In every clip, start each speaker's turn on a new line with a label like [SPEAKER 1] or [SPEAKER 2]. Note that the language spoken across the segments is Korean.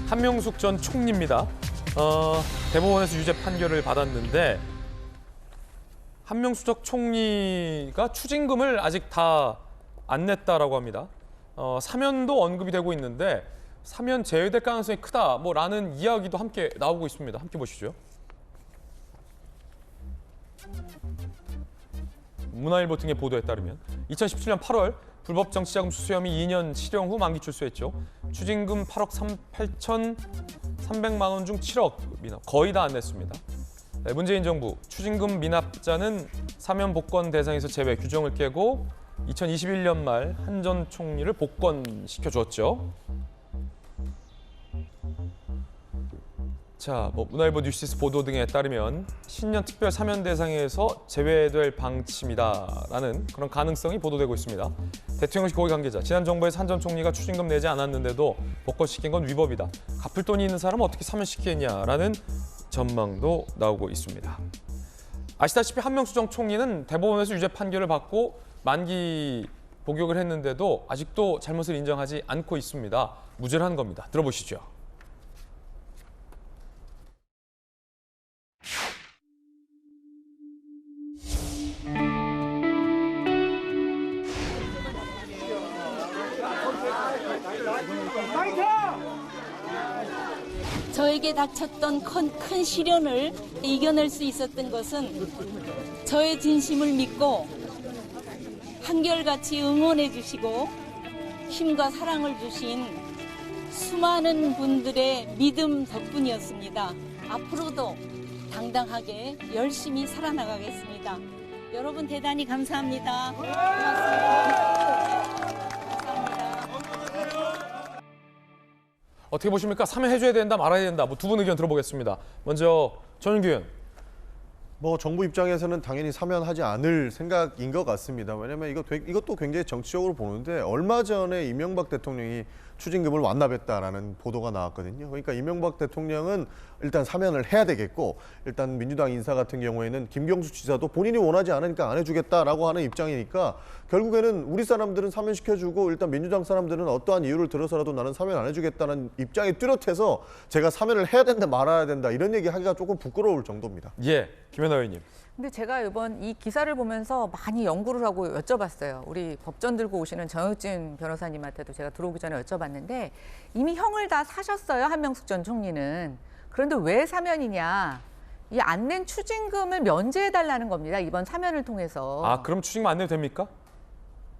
[SPEAKER 1] 한명숙 전 총리입니다. 대법원에서 유죄 판결을 받았는데 한명숙 전 총리가 추징금을 아직 다 안 냈다라고 합니다. 사면도 언급이 되고 있는데 사면 제외될 가능성이 크다 라는 이야기도 함께 나오고 있습니다. 함께 보시죠. 문화일보 등의 보도에 따르면 2017년 8월 불법 정치자금 수수 혐의 2년 실형 후 만기 출소했죠. 추징금 8억 8,300만 원 중 7억 미납, 거의 다 안 냈습니다. 문재인 정부 추징금 미납자는 사면 복권 대상에서 제외 규정을 깨고 2021년 말 한 전 총리를 복권시켜 주었죠. 자, 문화일보 뉴시스 보도 등에 따르면 신년 특별 사면 대상에서 제외될 방침이다라는 그런 가능성이 보도되고 있습니다. 대통령실 고위 관계자, 지난 정부에서 한 전 총리가 추징금 내지 않았는데도 복권시킨 건 위법이다. 갚을 돈이 있는 사람은 어떻게 사면시키겠냐라는 전망도 나오고 있습니다. 아시다시피 한명숙 전 총리는 대법원에서 유죄 판결을 받고 만기 복역을 했는데도 아직도 잘못을 인정하지 않고 있습니다. 무죄를 한 겁니다. 들어보시죠.
[SPEAKER 2] 저에게 닥쳤던 큰 시련을 이겨낼 수 있었던 것은 저의 진심을 믿고 한결같이 응원해 주시고 힘과 사랑을 주신 수많은 분들의 믿음 덕분이었습니다. 앞으로도 당당하게 열심히 살아나가겠습니다. 여러분 대단히 감사합니다. 고맙습니다. 감사합니다.
[SPEAKER 1] 어떻게 보십니까? 사면해줘야 된다, 말아야 된다. 두 분 의견 들어보겠습니다. 먼저 전윤기 의원.
[SPEAKER 3] 정부 입장에서는 당연히 사면하지 않을 생각인 것 같습니다. 왜냐하면 이것도 굉장히 정치적으로 보는데 얼마 전에 이명박 대통령이 추징금을 완납했다라는 보도가 나왔거든요. 그러니까 이명박 대통령은 일단 사면을 해야 되겠고, 일단 민주당 인사 같은 경우에는 김경수 지사도 본인이 원하지 않으니까 안 해주겠다라고 하는 입장이니까 결국에는 우리 사람들은 사면시켜주고 일단 민주당 사람들은 어떠한 이유를 들어서라도 나는 사면 안 해주겠다는 입장이 뚜렷해서 제가 사면을 해야 된다 말아야 된다 이런 얘기 하기가 조금 부끄러울 정도입니다.
[SPEAKER 1] 예, 김연아 의원님.
[SPEAKER 4] 근데 제가 이번 이 기사를 보면서 많이 연구를 하고 여쭤봤어요. 우리 법전 들고 오시는 정혁진 변호사님한테도 제가 들어오기 전에 여쭤봤는데 이미 형을 다 사셨어요, 한명숙 전 총리는. 그런데 왜 사면이냐? 이 안 낸 추징금을 면제해달라는 겁니다, 이번 사면을 통해서.
[SPEAKER 1] 그럼 추징금 안 내도 됩니까?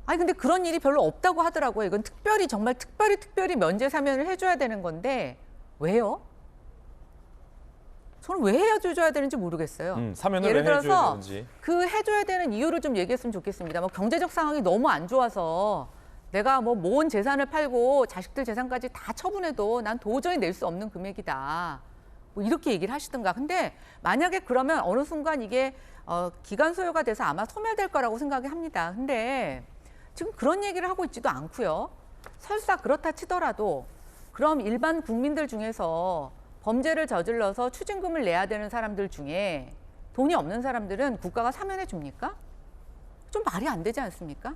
[SPEAKER 4] 아니 근데 그런 일이 별로 없다고 하더라고요. 이건 정말 특별히 면제 사면을 해줘야 되는 건데 왜요? 저는 왜 해줘야 되는지 모르겠어요.
[SPEAKER 1] 사면을
[SPEAKER 4] 예를
[SPEAKER 1] 왜 해줘야
[SPEAKER 4] 들어서
[SPEAKER 1] 되는지.
[SPEAKER 4] 그 해줘야 되는 이유를 좀 얘기했으면 좋겠습니다. 경제적 상황이 너무 안 좋아서 내가 모은 재산을 팔고 자식들 재산까지 다 처분해도 난 도저히 낼 수 없는 금액이다. 이렇게 얘기를 하시든가. 근데 만약에 그러면 어느 순간 이게 기간 소요가 돼서 아마 소멸될 거라고 생각을 합니다. 근데 지금 그런 얘기를 하고 있지도 않고요. 설사 그렇다 치더라도 그럼 일반 국민들 중에서 범죄를 저질러서 추징금을 내야 되는 사람들 중에 돈이 없는 사람들은 국가가 사면해 줍니까? 좀 말이 안 되지 않습니까?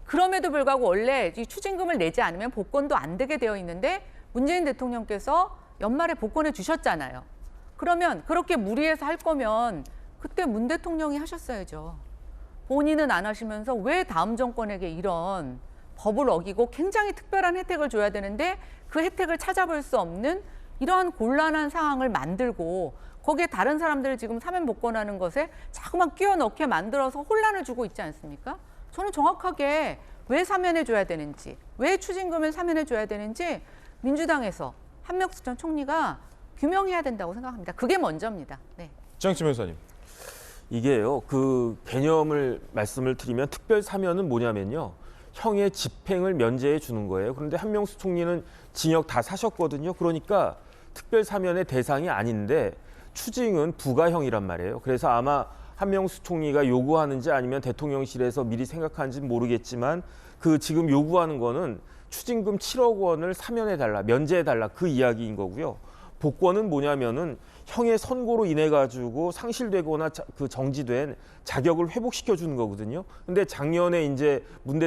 [SPEAKER 4] 그럼에도 불구하고 원래 이 추징금을 내지 않으면 복권도 안 되게 되어 있는데 문재인 대통령께서 연말에 복권해 주셨잖아요. 그러면 그렇게 무리해서 할 거면 그때 문 대통령이 하셨어야죠. 본인은 안 하시면서 왜 다음 정권에게 이런 법을 어기고 굉장히 특별한 혜택을 줘야 되는데 그 혜택을 찾아볼 수 없는 이러한 곤란한 상황을 만들고 거기에 다른 사람들을 지금 사면 복권하는 것에 자꾸만 끼워 넣게 만들어서 혼란을 주고 있지 않습니까? 저는 정확하게 왜 사면해줘야 되는지, 왜 추징금을 사면해줘야 되는지 민주당에서 한명숙 전 총리가 규명해야 된다고 생각합니다. 그게 먼저입니다. 네.
[SPEAKER 1] 정혁진 변호사님.
[SPEAKER 5] 이게요, 그 개념을 말씀을 드리면 특별 사면은 뭐냐면요, 형의 집행을 면제해 주는 거예요. 그런데 한명숙 총리는 징역 다 사셨거든요. 그러니까 특별 사면의 대상이 아닌데 추징은 부가형이란 말이에요. 그래서 아마 한명숙 총리가 요구하는지 아니면 대통령실에서 미리 생각하는지 모르겠지만 그 지금 요구하는 거는 추징금 7억 원을 사면해달라, 면제해달라 그 이야기인 거고요. 복권은 뭐냐면은 형의 선고로 인해 가지고 상실되거나 그 정지된 자격을 회복시켜 주는 거거든요. 근데 작년에 이제 문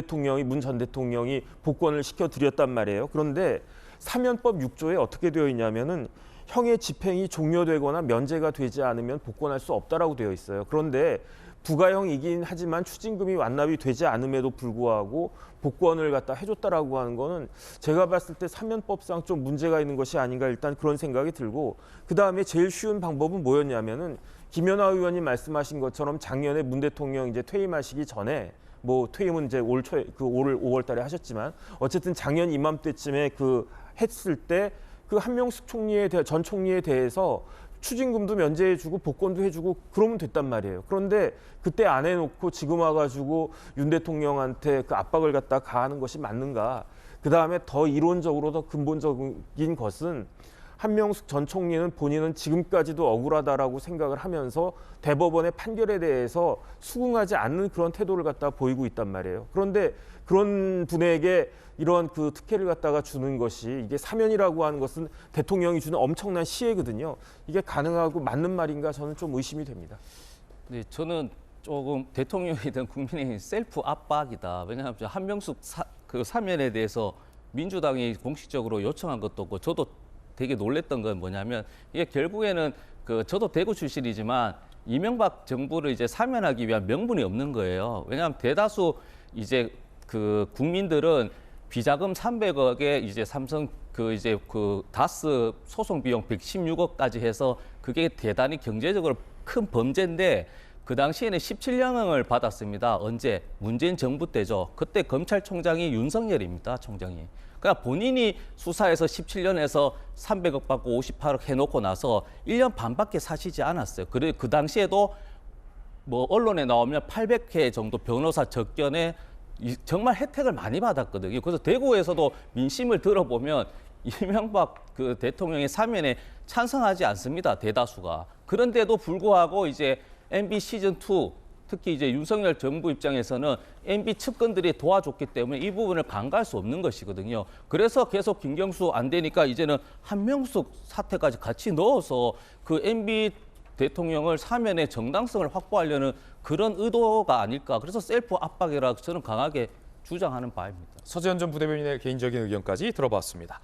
[SPEAKER 5] 전 대통령이 복권을 시켜 드렸단 말이에요. 그런데 사면법 6조에 어떻게 되어 있냐면은 형의 집행이 종료되거나 면제가 되지 않으면 복권할 수 없다라고 되어 있어요. 그런데 부가형이긴 하지만 추징금이 완납이 되지 않음에도 불구하고 복권을 갖다 해줬다라고 하는 거는 제가 봤을 때 사면법상 좀 문제가 있는 것이 아닌가 일단 그런 생각이 들고, 그 다음에 제일 쉬운 방법은 뭐였냐면은 김연아 의원님 말씀하신 것처럼 작년에 문 대통령 이제 퇴임하시기 전에 뭐 퇴임은 이제 올 5월달에 하셨지만 어쨌든 작년 이맘때쯤에 했을 때 한명숙 전 총리에 대해서 추징금도 면제해주고 복권도 해주고 그러면 됐단 말이에요. 그런데 그때 안 해놓고 지금 와가지고 윤 대통령한테 압박을 갖다 가하는 것이 맞는가? 그 다음에 더 이론적으로 더 근본적인 것은 한명숙 전 총리는 본인은 지금까지도 억울하다라고 생각을 하면서 대법원의 판결에 대해서 수긍하지 않는 그런 태도를 갖다 보이고 있단 말이에요. 그런데 그런 분에게 이런 특혜를 갖다가 주는 것이, 이게 사면이라고 하는 것은 대통령이 주는 엄청난 시혜거든요. 이게 가능하고 맞는 말인가 저는 좀 의심이 됩니다.
[SPEAKER 6] 네, 저는 조금 대통령이든 국민의힘 셀프 압박이다. 왜냐하면 한명숙 사면에 대해서 민주당이 공식적으로 요청한 것도 없고, 저도 되게 놀랬던 건 뭐냐면 이게 결국에는 저도 대구 출신이지만 이명박 정부를 이제 사면하기 위한 명분이 없는 거예요. 왜냐하면 대다수 이제 국민들은 비자금 300억에 이제 삼성 다스 소송 비용 116억까지 해서 그게 대단히 경제적으로 큰 범죄인데, 그 당시에는 17년형을 받았습니다. 언제? 문재인 정부 때죠. 그때 검찰총장이 윤석열입니다, 총장이. 그러니까 본인이 수사해서 17년에서 300억 받고 58억 해놓고 나서 1년 반밖에 사시지 않았어요. 그 당시에도 뭐 언론에 나오면 800회 정도 변호사 접견에 정말 혜택을 많이 받았거든요. 그래서 대구에서도 민심을 들어보면 이명박 대통령의 사면에 찬성하지 않습니다, 대다수가. 그런데도 불구하고 이제 MB 시즌2, 특히 이제 윤석열 정부 입장에서는 MB 측근들이 도와줬기 때문에 이 부분을 간과할 수 없는 것이거든요. 그래서 계속 김경수 안 되니까 이제는 한명숙 사태까지 같이 넣어서 MB 대통령을 사면의 정당성을 확보하려는 그런 의도가 아닐까. 그래서 셀프 압박이라 저는 강하게 주장하는 바입니다.
[SPEAKER 1] 서재현 전 부대변인의 개인적인 의견까지 들어봤습니다.